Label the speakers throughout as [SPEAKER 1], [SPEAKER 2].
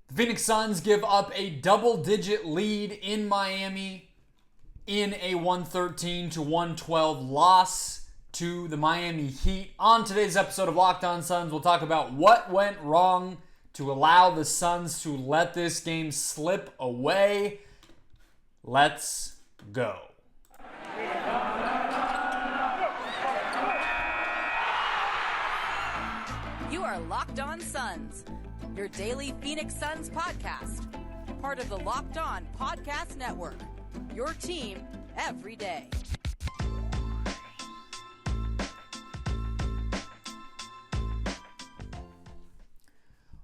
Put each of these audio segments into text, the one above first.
[SPEAKER 1] The Phoenix Suns give up a double-digit lead in Miami in a 113-112 loss to the Miami Heat. On today's episode of Locked On Suns, we'll talk about what went wrong to allow the Suns to let this game slip away. Let's go.
[SPEAKER 2] You are Locked On Suns, your daily Phoenix Suns podcast. Part of the Locked On Podcast Network, your team every day.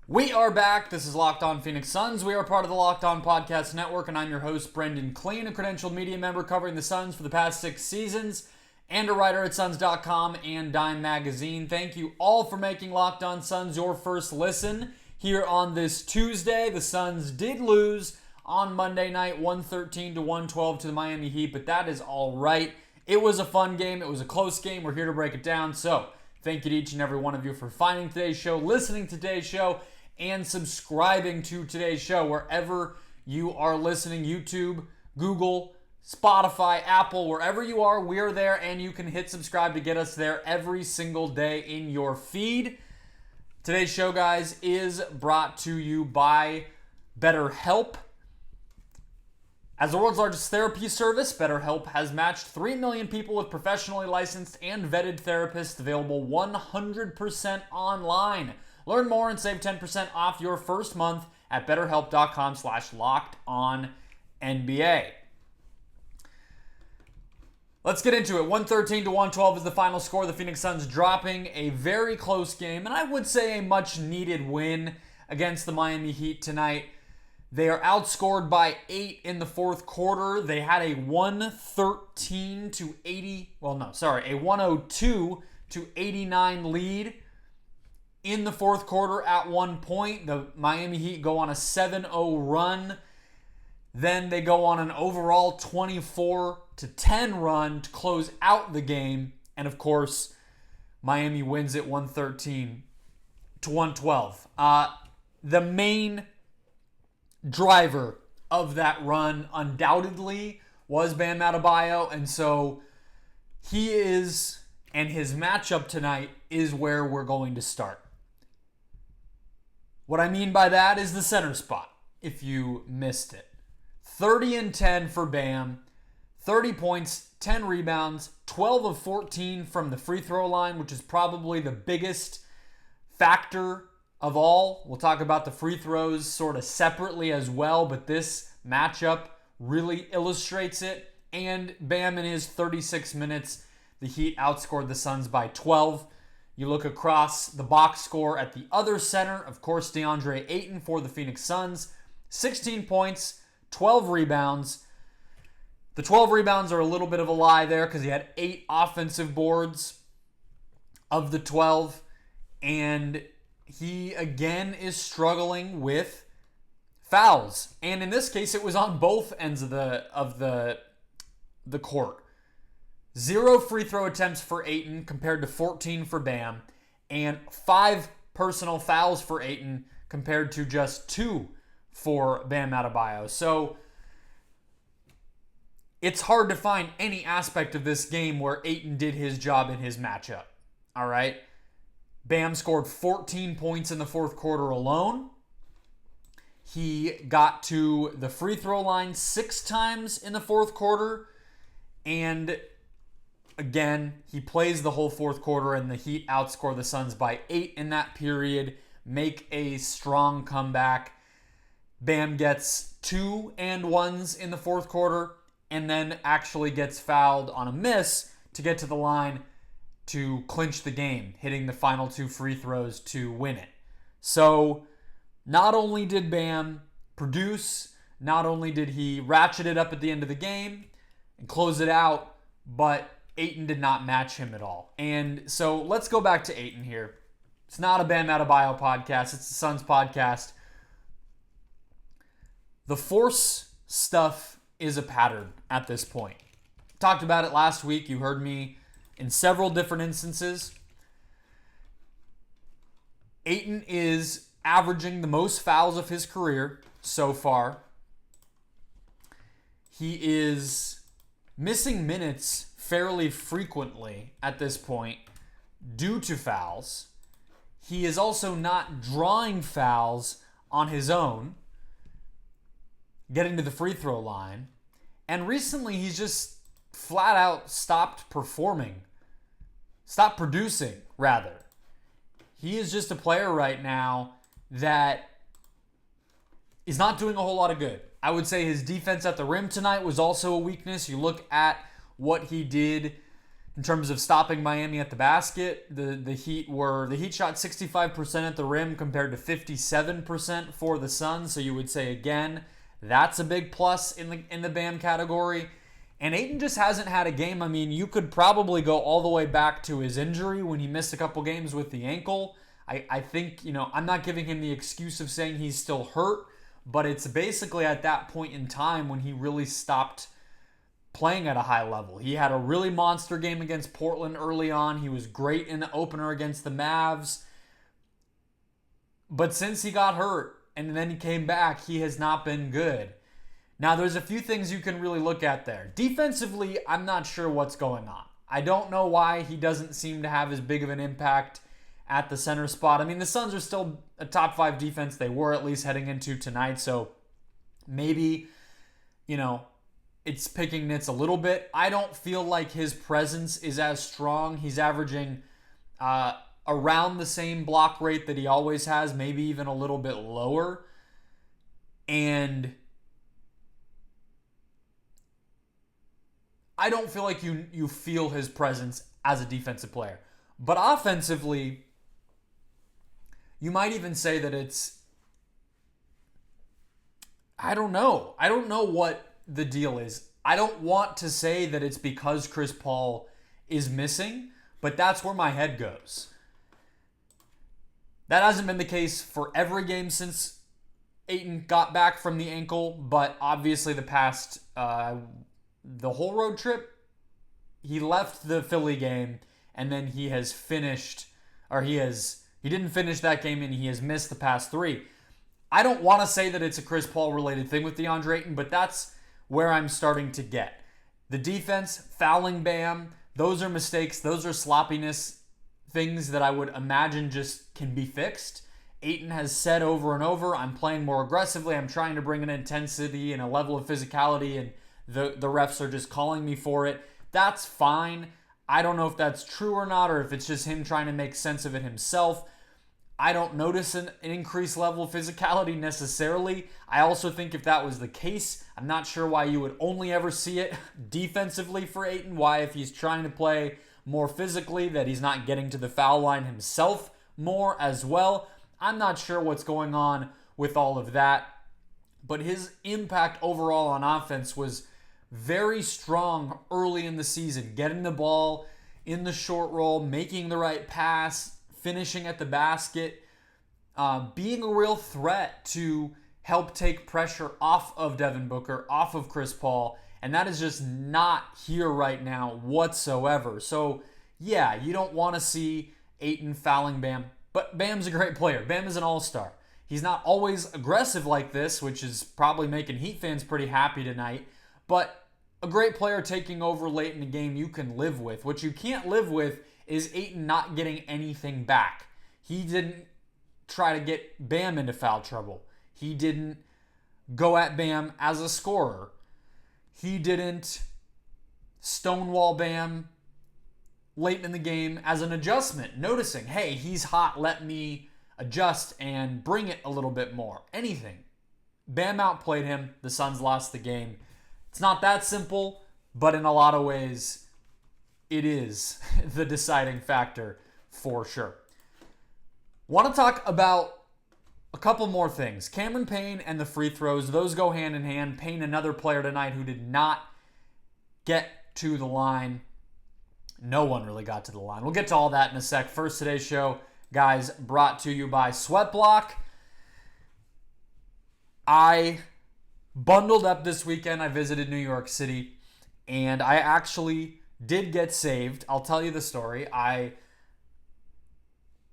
[SPEAKER 1] We are back. This is Locked On Phoenix Suns. We are part of the Locked On Podcast Network, and I'm your host, Brendon Kleen, a credentialed media member covering the Suns for the past 6 seasons, and a writer at Suns.com and Dime Magazine. Thank you all for making Locked On Suns your first listen here on this Tuesday. The Suns did lose on Monday night, 113-112 to the Miami Heat, but that is all right. It was a fun game. It was a close game. We're here to break it down. So thank you to each and every one of you for finding today's show, listening to today's show, and subscribing to today's show wherever you are listening. YouTube, Google, Spotify, Apple, wherever you are, we are there, and you can hit subscribe to get us there every single day in your feed. Today's show, guys, is brought to you by BetterHelp. As the world's largest therapy service, BetterHelp has matched 3 million people with professionally licensed and vetted therapists, available 100% online. Learn more and save 10% off your first month at betterhelp.com/lockedonnba. Let's get into it. 113-112 is the final score. The Phoenix Suns dropping a very close game, and I would say a much-needed win against the Miami Heat tonight. They are outscored by 8 in the fourth quarter. They had a 102-89 lead in the fourth quarter at one point. The Miami Heat go on a 7-0 run. Then they go on an overall 24-10 run to close out the game. And of course, Miami wins it 113-112. The main driver of that run undoubtedly was Bam Adebayo. And so he is, and his matchup tonight is where we're going to start. What I mean by that is the center spot, if you missed it. 30-10 for Bam, 30 points, 10 rebounds, 12 of 14 from the free throw line, which is probably the biggest factor of all. We'll talk about the free throws sort of separately as well, but this matchup really illustrates it. And Bam, in his 36 minutes, the Heat outscored the Suns by 12. You look across the box score at the other center, of course, Deandre Ayton for the Phoenix Suns, 16 points, 12 rebounds. The 12 rebounds are a little bit of a lie there because he had 8 offensive boards of the 12, and he again is struggling with fouls. And in this case, it was on both ends of the court. 0 free throw attempts for Ayton compared to 14 for Bam, and 5 personal fouls for Ayton compared to just 2 for Bam Adebayo. So it's hard to find any aspect of this game where Ayton did his job in his matchup. All right? Bam scored 14 points in the fourth quarter alone. He got to the free throw line 6 times in the fourth quarter, and again, he plays the whole fourth quarter, and the Heat outscore the Suns by 8 in that period, make a strong comeback. Bam gets 2 and 1s in the fourth quarter, and then actually gets fouled on a miss to get to the line to clinch the game, hitting the final 2 free throws to win it. So not only did Bam produce, not only did he ratchet it up at the end of the game and close it out, but Ayton did not match him at all. And so let's go back to Ayton here. It's not a Bam Adebayo podcast. It's the Suns podcast. The force stuff is a pattern at this point. Talked about it last week. You heard me in several different instances. Ayton is averaging the most fouls of his career so far. He is missing minutes fairly frequently at this point due to fouls. He is also not drawing fouls on his own, getting to the free throw line. And recently he's just flat out stopped producing, rather. He is just a player right now that is not doing a whole lot of good. I would say his defense at the rim tonight was also a weakness. You look at what he did in terms of stopping Miami at the basket. The Heat shot 65% at the rim compared to 57% for the Suns. So you would say again, that's a big plus in the Bam category. And Ayton just hasn't had a game. I mean, you could probably go all the way back to his injury when he missed a couple games with the ankle. I think, I'm not giving him the excuse of saying he's still hurt, but it's basically at that point in time when he really stopped playing at a high level. He had a really monster game against Portland early on. He was great in the opener against the Mavs. But since he got hurt and then he came back, he has not been good. Now, there's a few things you can really look at there. Defensively, I'm not sure what's going on. I don't know why he doesn't seem to have as big of an impact at the center spot. I mean, the Suns are still a top 5 defense. They were at least heading into tonight. So maybe, it's picking nits a little bit. I don't feel like his presence is as strong. He's averaging around the same block rate that he always has, maybe even a little bit lower. And I don't feel like you feel his presence as a defensive player. But offensively, you might even say that it's... I don't know. I don't know what the deal is. I don't want to say that it's because Chris Paul is missing, but that's where my head goes. That hasn't been the case for every game since Ayton got back from the ankle, but obviously the whole road trip, he left the Philly game and then he didn't finish that game and he has missed the past 3. I don't want to say that it's a Chris Paul related thing with Deandre Ayton, but that's where I'm starting to get. The defense, fouling Bam, those are mistakes, those are sloppiness, things that I would imagine just can be fixed. Ayton has said over and over, I'm playing more aggressively, I'm trying to bring an intensity and a level of physicality, and the refs are just calling me for it. That's fine. I don't know if that's true or not, or if it's just him trying to make sense of it himself. I don't notice an increased level of physicality necessarily. I also think if that was the case, I'm not sure why you would only ever see it defensively for Ayton. Why, if he's trying to play more physically, that he's not getting to the foul line himself more as well. I'm not sure what's going on with all of that. But his impact overall on offense was very strong early in the season. Getting the ball in the short roll, making the right pass, finishing at the basket, being a real threat to help take pressure off of Devin Booker, off of Chris Paul, and that is just not here right now whatsoever. So, yeah, you don't want to see Ayton fouling Bam, but Bam's a great player. Bam is an all-star. He's not always aggressive like this, which is probably making Heat fans pretty happy tonight, but a great player taking over late in the game you can live with. What you can't live with is Ayton not getting anything back. He didn't try to get Bam into foul trouble. He didn't go at Bam as a scorer. He didn't stonewall Bam late in the game as an adjustment, noticing, hey, he's hot, let me adjust and bring it a little bit more. Anything. Bam outplayed him. The Suns lost the game. It's not that simple, but in a lot of ways, it is the deciding factor for sure. Want to talk about a couple more things. Cameron Payne and the free throws, those go hand in hand. Payne, another player tonight who did not get to the line. No one really got to the line. We'll get to all that in a sec. First, today's show, guys, brought to you by Sweatblock. I bundled up this weekend. I visited New York City, and I actually did get saved. I'll tell you the story. I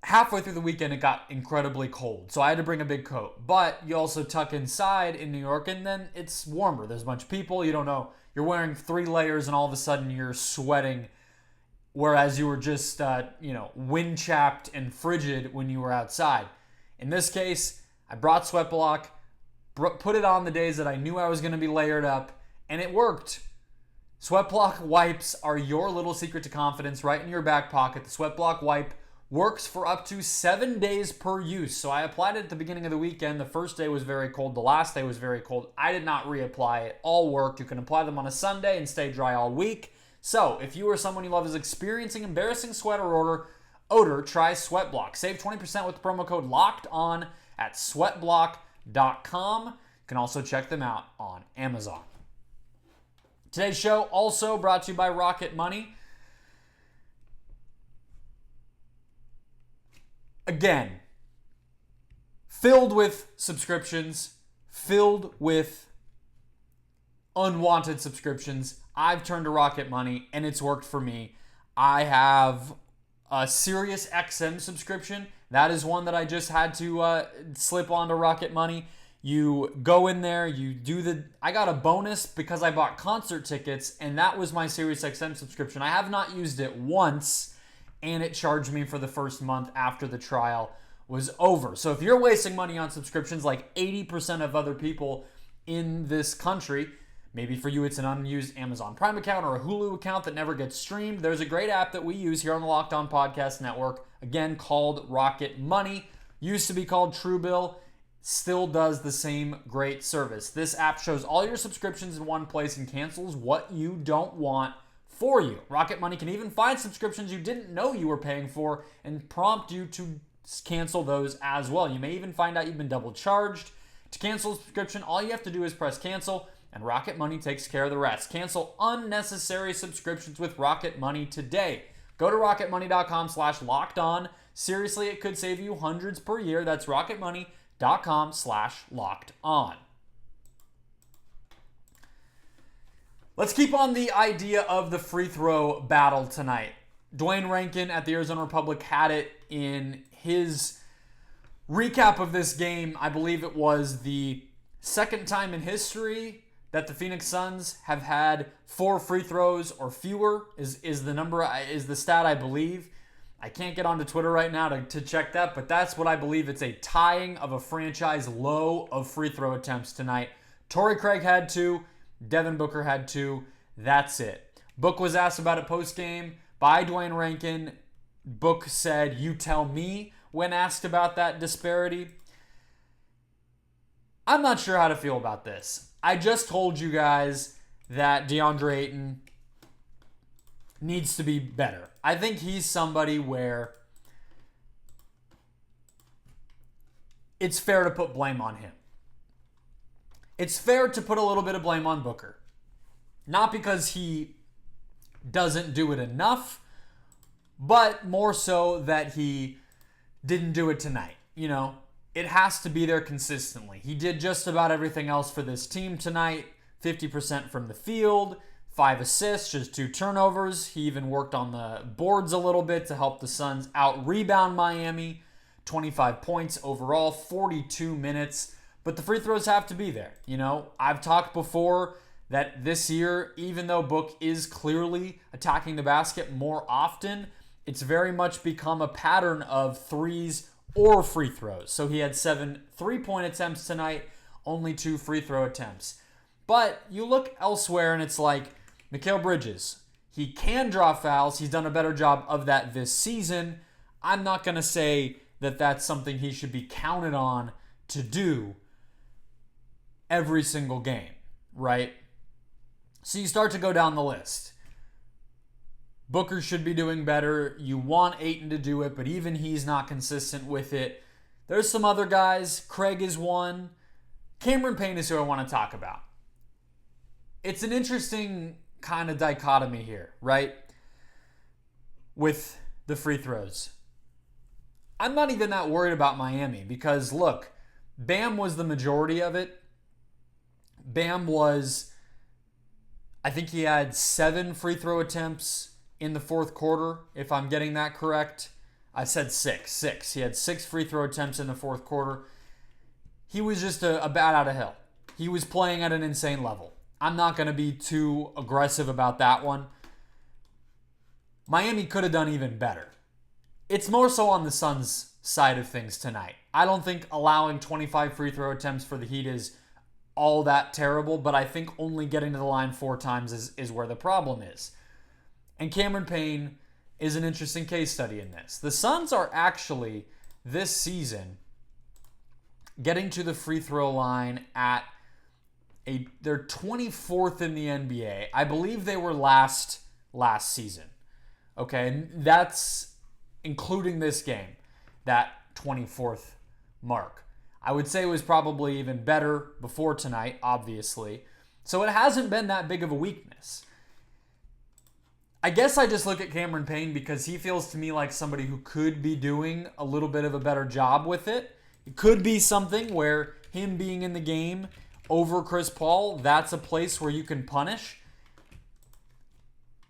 [SPEAKER 1] halfway through the weekend, it got incredibly cold, so I had to bring a big coat. But you also tuck inside in New York, and then it's warmer. There's a bunch of people. You don't know. You're wearing 3 layers, and all of a sudden you're sweating, whereas you were just, wind-chapped and frigid when you were outside. In this case, I brought Sweat Block, put it on the days that I knew I was going to be layered up, and it worked. Sweat Block wipes are your little secret to confidence right in your back pocket. The Sweat Block wipe works for up to 7 days per use. So I applied it at the beginning of the weekend. The first day was very cold. The last day was very cold. I did not reapply it. All worked. You can apply them on a Sunday and stay dry all week. So if you or someone you love is experiencing embarrassing sweat or odor, try Sweat Block. Save 20% with the promo code LOCKEDON at sweatblock.com. You can also check them out on Amazon. Today's show also brought to you by Rocket Money. Again, filled with subscriptions, filled with unwanted subscriptions. I've turned to Rocket Money, and it's worked for me. I have a Sirius XM subscription. That is one that I just had to slip onto Rocket Money. You go in there, I got a bonus because I bought concert tickets, and that was my Sirius XM subscription. I have not used it once, and it charged me for the first month after the trial was over. So if you're wasting money on subscriptions like 80% of other people in this country, maybe for you it's an unused Amazon Prime account or a Hulu account that never gets streamed, there's a great app that we use here on the Locked On Podcast Network, again called Rocket Money. Used to be called Truebill, still does the same great service. This app shows all your subscriptions in one place and cancels what you don't want for you. Rocket Money can even find subscriptions you didn't know you were paying for and prompt you to cancel those as well. You may even find out you've been double charged. To cancel a subscription, all you have to do is press cancel, and Rocket Money takes care of the rest. Cancel unnecessary subscriptions with Rocket Money today. Go to rocketmoney.com/lockedon. Seriously, it could save you hundreds per year. That's rocketmoney.com/lockedon. Let's keep on the idea of the free throw battle tonight. Duane Rankin at the Arizona Republic had it in his recap of this game. I believe it was the second time in history that the Phoenix Suns have had 4 free throws or fewer is the stat I believe. I can't get onto Twitter right now to check that, but that's what I believe. It's a tying of a franchise low of free throw attempts tonight. Torrey Craig had 2. Devin Booker had 2. That's it. Book was asked about it post-game by Duane Rankin. Book said, "You tell me," when asked about that disparity. I'm not sure how to feel about this. I just told you guys that Deandre Ayton needs to be better. I think he's somebody where it's fair to put blame on him. It's fair to put a little bit of blame on Booker. Not because he doesn't do it enough, but more so that he didn't do it tonight. You know, it has to be there consistently. He did just about everything else for this team tonight. 50% from the field, 5 assists, just 2 turnovers. He even worked on the boards a little bit to help the Suns out-rebound Miami. 25 points overall, 42 minutes. But the free throws have to be there. You know, I've talked before that this year, even though Book is clearly attacking the basket more often, it's very much become a pattern of threes or free throws. So he had 7 3-point attempts tonight, only 2 free throw attempts. But you look elsewhere and it's like Mikal Bridges. He can draw fouls. He's done a better job of that this season. I'm not going to say that that's something he should be counted on to do every single game, right? So you start to go down the list. Booker should be doing better. You want Ayton to do it, but even he's not consistent with it. There's some other guys. Craig is one. Cameron Payne is who I want to talk about. It's an interesting kind of dichotomy here, right? With the free throws. I'm not even that worried about Miami because, look, Bam was the majority of it. Bam was, I think he had 7 free throw attempts in the fourth quarter, if I'm getting that correct. I said six. He had 6 free throw attempts in the fourth quarter. He was just a bat out of hell. He was playing at an insane level. I'm not going to be too aggressive about that one. Miami could have done even better. It's more so on the Suns' side of things tonight. I don't think allowing 25 free throw attempts for the Heat is all that terrible, but I think only getting to the line 4 times is where the problem is. And Cameron Payne is an interesting case study in this. The Suns are actually, this season, getting to the free throw line at they're 24th in the NBA. I believe they were last season. Okay, and that's including this game, that 24th mark. I would say it was probably even better before tonight, obviously. So it hasn't been that big of a weakness. I guess I just look at Cameron Payne because he feels to me like somebody who could be doing a little bit of a better job with it. It could be something where him being in the game over Chris Paul, that's a place where you can punish.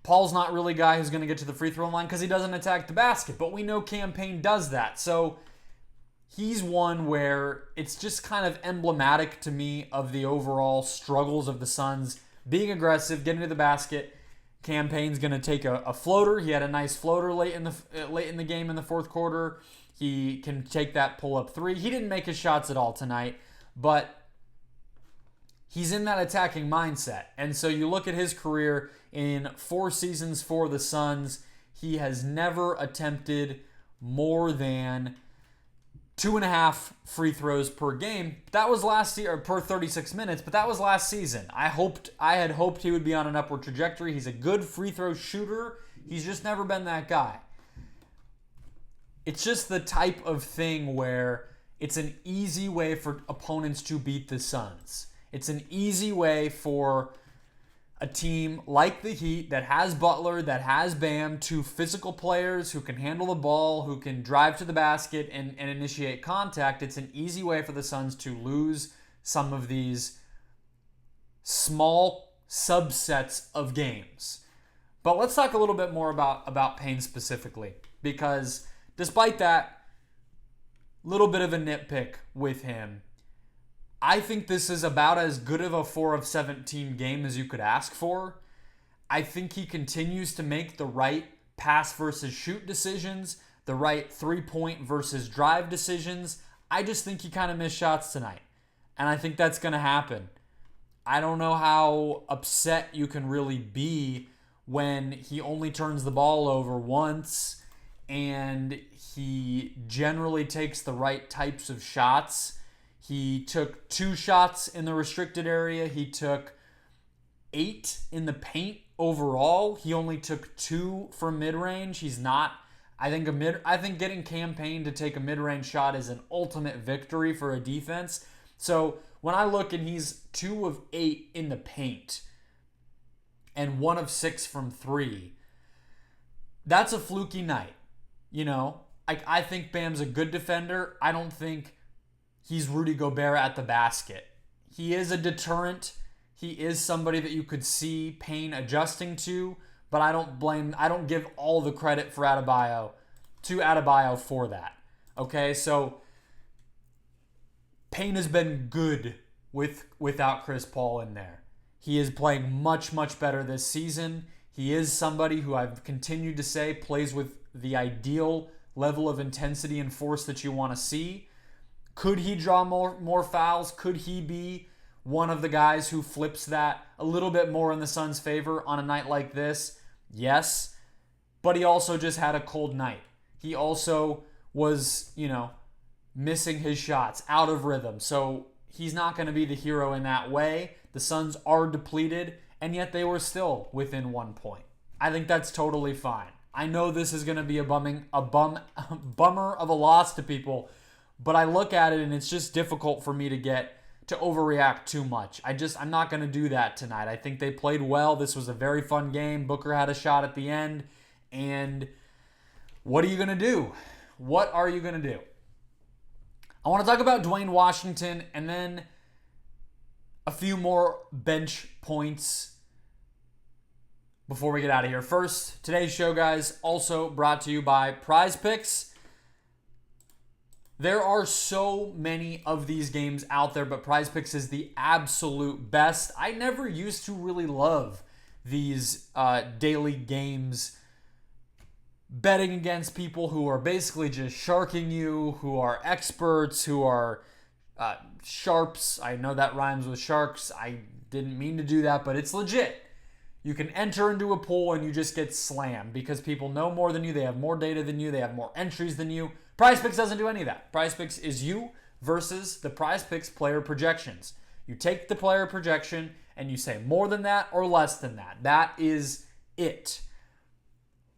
[SPEAKER 1] Paul's not really a guy who's going to get to the free throw line because he doesn't attack the basket, but we know Cam Payne does that. So he's one where it's just kind of emblematic to me of the overall struggles of the Suns being aggressive, getting to the basket. Cam Payne's going to take a floater. He had a nice floater late in the game in the fourth quarter. He can take that pull-up 3. He didn't make his shots at all tonight, but he's in that attacking mindset. And so you look at his career in 4 seasons for the Suns, he has never attempted more than 2.5 free throws per game. That was last year, or per 36 minutes, but that was last season. I had hoped he would be on an upward trajectory. He's a good free throw shooter. He's just never been that guy. It's just the type of thing where it's an easy way for opponents to beat the Suns. It's an easy way for a team like the Heat that has Butler, that has Bam, 2 physical players who can handle the ball, who can drive to the basket and initiate contact. It's an easy way for the Suns to lose some of these small subsets of games. But let's talk a little bit more about Payne specifically, because despite that little bit of a nitpick with him, I think this is about as good of a 4 of 17 game as you could ask for. I think he continues to make the right pass versus shoot decisions, the right 3-point versus drive decisions. I just think he kind of missed shots tonight, and I think that's going to happen. I don't know how upset you can really be when he only turns the ball over once and he generally takes the right types of shots. He took 2 shots in the restricted area. He took 8 in the paint overall. He only took 2 from mid-range. He's not. I think getting Cam Payne to take a mid-range shot is an ultimate victory for a defense. So when I look and he's 2 of 8 in the paint and 1 of 6 from 3, that's a fluky night. You know, I think Bam's a good defender. I don't think he's Rudy Gobert at the basket. He is a deterrent. He is somebody that you could see Payne adjusting to, but I don't give all the credit for Adebayo for that. Okay, so Payne has been good without Chris Paul in there. He is playing much, much better this season. He is somebody who I've continued to say plays with the ideal level of intensity and force that you want to see. Could he draw more fouls? Could he be one of the guys who flips that a little bit more in the Suns' favor on a night like this? Yes. But he also just had a cold night. He also was, missing his shots, out of rhythm. So he's not going to be the hero in that way. The Suns are depleted, and yet they were still within 1 point. I think that's totally fine. I know this is going to be a bummer of a loss to people, but I look at it and it's just difficult for me to overreact too much. I'm not going to do that tonight. I think they played well. This was a very fun game. Booker had a shot at the end. And what are you going to do? What are you going to do? I want to talk about Duane Washington and then a few more bench points before we get out of here. First, today's show, guys, also brought to you by Prize Picks. There are so many of these games out there, but PrizePicks is the absolute best. I never used to really love these daily games, betting against people who are basically just sharking you, who are experts, who are sharps. I know that rhymes with sharks. I didn't mean to do that, but it's legit. You can enter into a pool and you just get slammed because people know more than you. They have more data than you. They have more entries than you. PrizePicks doesn't do any of that. PrizePicks is you versus the PrizePicks player projections. You take the player projection and you say more than that or less than that. That is it.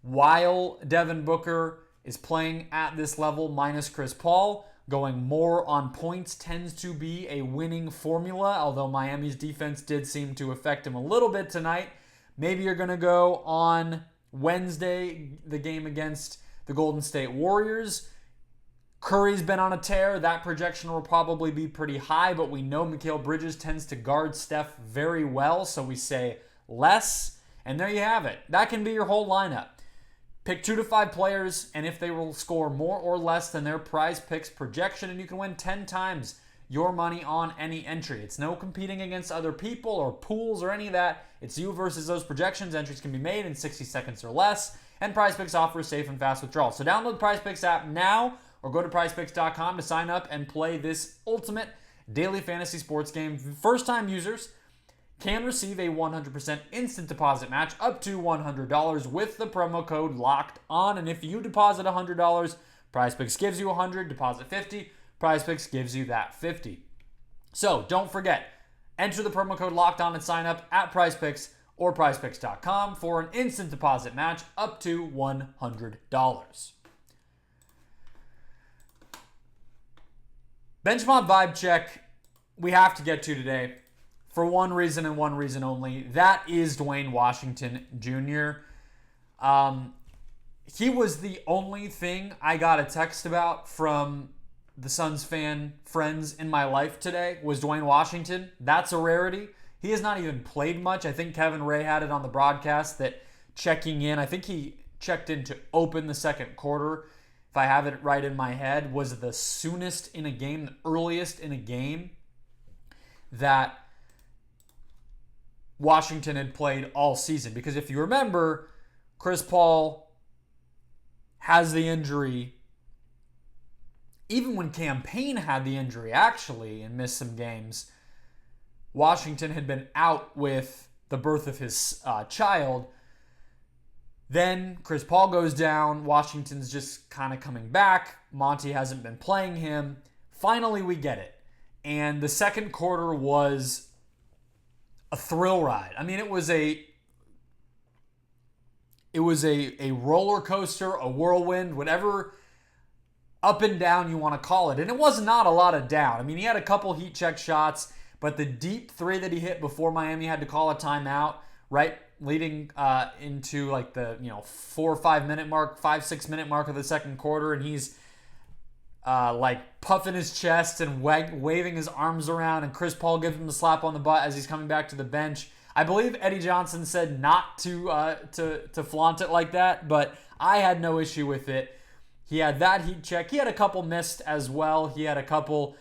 [SPEAKER 1] While Devin Booker is playing at this level minus Chris Paul, going more on points tends to be a winning formula, although Miami's defense did seem to affect him a little bit tonight. Maybe you're going to go on Wednesday, the game against the Golden State Warriors. Curry's been on a tear. That projection will probably be pretty high, but we know Mikal Bridges tends to guard Steph very well, so we say less. And there you have it. That can be your whole lineup. Pick 2 to 5 players, and if they will score more or less than their PrizePicks projection, and you can win 10 times your money on any entry. It's no competing against other people or pools or any of that. It's you versus those projections. Entries can be made in 60 seconds or less, and PrizePicks offers safe and fast withdrawal. So download the PrizePicks app now or go to prizepicks.com to sign up and play this ultimate daily fantasy sports game. First-time users can receive a 100% instant deposit match up to $100 with the promo code LOCKEDON. And if you deposit $100, PrizePicks gives you $100, deposit $50, PrizePicks gives you that $50. So don't forget, enter the promo code LOCKEDON and sign up at PrizePicks or prizepicks.com for an instant deposit match up to $100. Benchmark vibe check we have to get to today. For one reason and one reason only. That is Duane Washington Jr. He was the only thing I got a text about from the Suns fan friends in my life today was Duane Washington. That's a rarity. He has not even played much. I think Kevin Ray had it on the broadcast that checking in, I think he checked in to open the second quarter, if I have it right in my head, was the soonest in a game, the earliest in a game that Washington had played all season. Because if you remember, Chris Paul has the injury. Even when Campaign had the injury, actually, and missed some games, Washington had been out with the birth of his child. Then Chris Paul goes down. Washington's just kind of coming back. Monty hasn't been playing him. Finally, we get it. And the second quarter was a thrill ride. I mean, it was a roller coaster, a whirlwind, whatever up and down you want to call it. And it was not a lot of down. I mean, he had a couple heat check shots, but the deep three that he hit before Miami had to call a timeout, right, leading into like the 4 or 5 minute mark, 5-6 minute mark of the second quarter, and he's like puffing his chest and waving his arms around, and Chris Paul gives him the slap on the butt as he's coming back to the bench. I believe Eddie Johnson said not to flaunt it like that, but I had no issue with it. He had that heat check. He had a couple missed as well. He had a couple.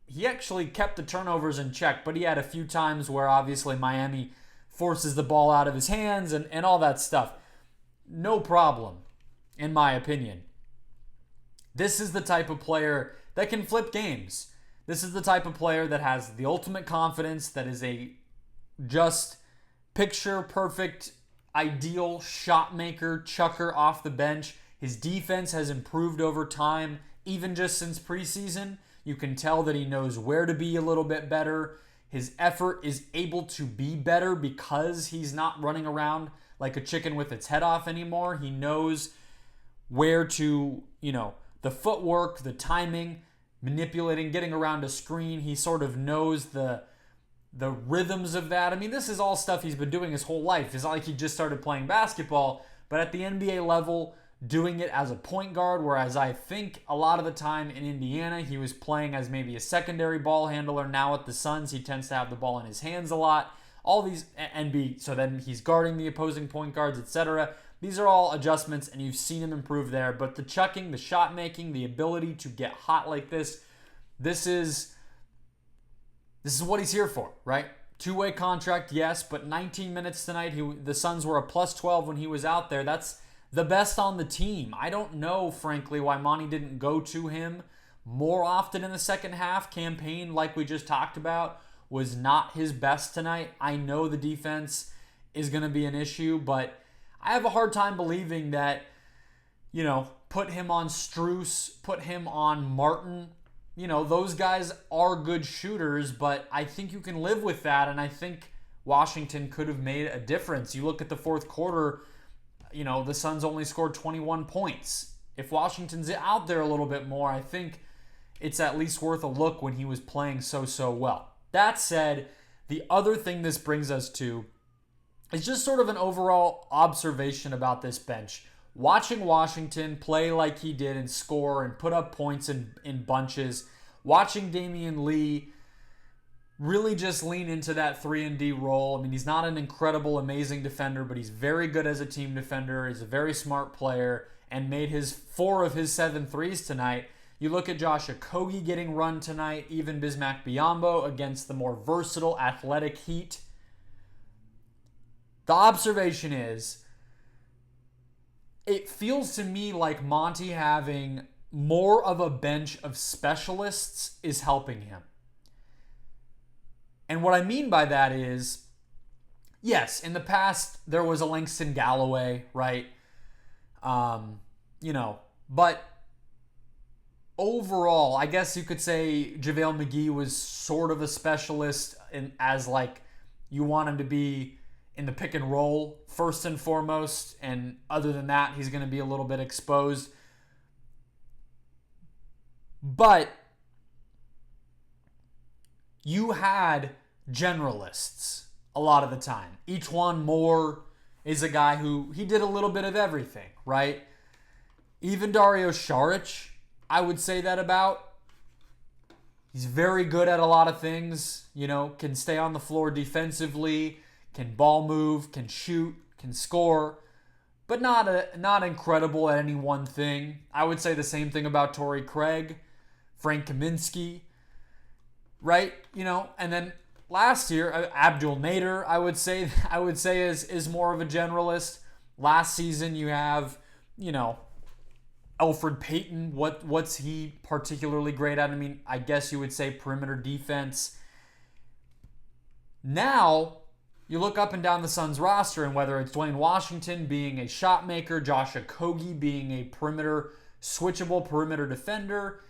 [SPEAKER 1] He actually kept the turnovers in check, but he had a few times where obviously Miami forces the ball out of his hands and all that stuff. No problem, in my opinion. This is the type of player that can flip games. This is the type of player that has the ultimate confidence, that is a just picture perfect, ideal shot maker, chucker off the bench. His defense has improved over time, even just since preseason. You can tell that he knows where to be a little bit better. His effort is able to be better because he's not running around like a chicken with its head off anymore. He knows where to, the footwork, the timing, manipulating, getting around a screen. He sort of knows the rhythms of that. I mean, this is all stuff he's been doing his whole life. It's not like he just started playing basketball, but at the NBA level, doing it as a point guard, whereas I think a lot of the time in Indiana, he was playing as maybe a secondary ball handler. Now at the Suns, he tends to have the ball in his hands a lot. All these, so then he's guarding the opposing point guards, etc. These are all adjustments, and you've seen him improve there. But the chucking, the shot making, the ability to get hot like this is what he's here for, right? Two-way contract, yes, but 19 minutes tonight. The Suns were a plus 12 when he was out there. That's the best on the team. I don't know, frankly, why Monty didn't go to him more often in the second half. Campaign, like we just talked about, was not his best tonight. I know the defense is going to be an issue, but I have a hard time believing that, put him on Strus, put him on Martin. Those guys are good shooters, but I think you can live with that, and I think Washington could have made a difference. You look at the fourth quarter, the Suns only scored 21 points. If Washington's out there a little bit more, I think it's at least worth a look when he was playing so well. That said, the other thing this brings us to is just sort of an overall observation about this bench. Watching Washington play like he did and score and put up points in bunches. Watching Damian Lee really just lean into that 3-and-D role. I mean, he's not an incredible, amazing defender, but he's very good as a team defender. He's a very smart player and made 4 of his 7 threes tonight. You look at Josh Okogie getting run tonight, even Bismack Biyombo against the more versatile, athletic Heat. The observation is, it feels to me like Monty having more of a bench of specialists is helping him. And what I mean by that is, yes, in the past there was a Langston Galloway, right? But overall, I guess you could say JaVale McGee was sort of a specialist as you want him to be in the pick and roll first and foremost, and other than that, he's going to be a little bit exposed. But you had generalists a lot of the time. E'Twaun Moore is a guy who, he did a little bit of everything, right? Even Dario Saric, I would say that about. He's very good at a lot of things, can stay on the floor defensively, can ball move, can shoot, can score, but not incredible at any one thing. I would say the same thing about Torrey Craig, Frank Kaminsky, right? And then last year, Abdul Nader, I would say is more of a generalist. Last season, you have, Elfrid Payton. What's he particularly great at? I mean, I guess you would say perimeter defense. Now, you look up and down the Suns roster, and whether it's Duane Washington being a shot maker, Josh Okogie being a switchable perimeter defender,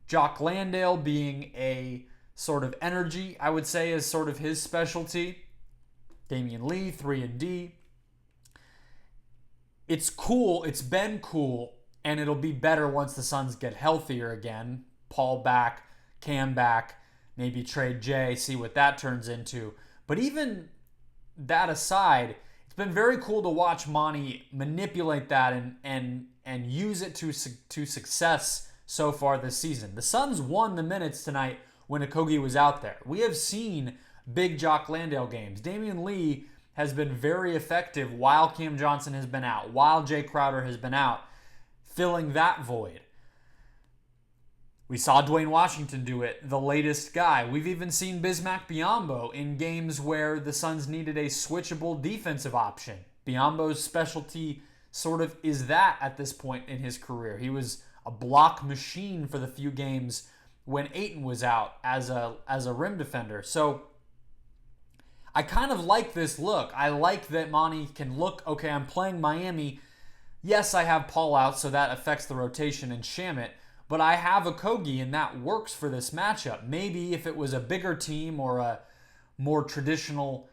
[SPEAKER 1] Jock Landale being a sort of energy, I would say, is sort of his specialty. Damian Lee, 3-and-D. It's cool. It's been cool, and it'll be better once the Suns get healthier again. Paul back, Cam back, maybe trade Jay, see what that turns into. But even that aside, it's been very cool to watch Monty manipulate that and use it to success so far this season. The Suns won the minutes tonight when Okogie was out there. We have seen big Jock Landale games. Damian Lee has been very effective while Cam Johnson has been out, while Jay Crowder has been out, filling that void. We saw Duane Washington do it, the latest guy. We've even seen Bismack Biyombo in games where the Suns needed a switchable defensive option. Biyombo's specialty sort of is that at this point in his career. He was a block machine for the few games when Ayton was out as a rim defender. So I kind of like this look. I like that Monty can look, okay, I'm playing Miami. Yes, I have Paul out, so that affects the rotation and Shamet. But I have Okogie, and that works for this matchup. Maybe if it was a bigger team or a more traditional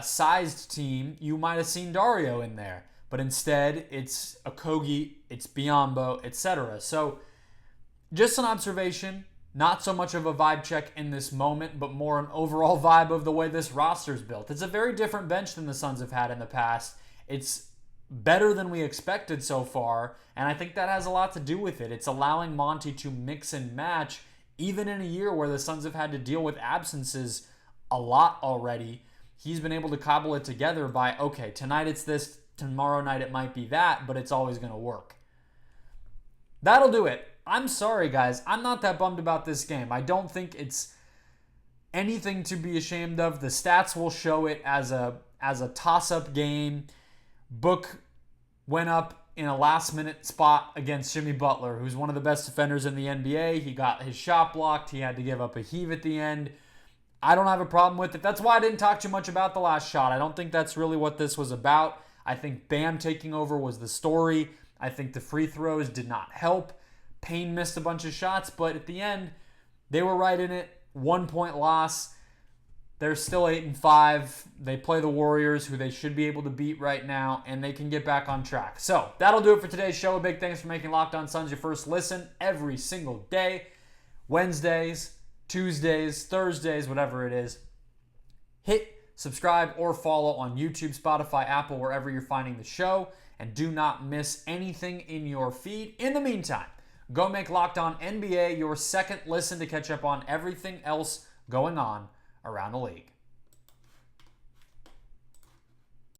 [SPEAKER 1] sized team, you might have seen Dario in there. But instead, it's Okogie, it's Biyombo, etc. So just an observation. Not so much of a vibe check in this moment, but more an overall vibe of the way this roster's built. It's a very different bench than the Suns have had in the past. It's better than we expected so far, and I think that has a lot to do with it. It's allowing Monty to mix and match, even in a year where the Suns have had to deal with absences a lot already. He's been able to cobble it together by, okay, tonight it's this, Tomorrow night it might be that, but it's always going to work. That'll do it. I'm sorry, guys. I'm not that bummed about this game. I don't think it's anything to be ashamed of. The stats will show it as a toss-up game. Book went up in a last-minute spot against Jimmy Butler, who's one of the best defenders in the NBA. He got his shot blocked. He had to give up a heave at the end. I don't have a problem with it. That's why I didn't talk too much about the last shot. I don't think that's really what this was about. I think Bam taking over was the story. I think the free throws did not help. Payne missed a bunch of shots, but at the end, they were right in it. 1 point loss. They're still 8-5. They play the Warriors, who they should be able to beat right now, and they can get back on track. So that'll do it for today's show. A big thanks for making Locked On Suns your first listen every single day. Wednesdays, Tuesdays, Thursdays, whatever it is. Hit subscribe or follow on YouTube, Spotify, Apple, wherever you're finding the show. And do not miss anything in your feed. In the meantime, go make Locked On NBA your second listen to catch up on everything else going on around the league.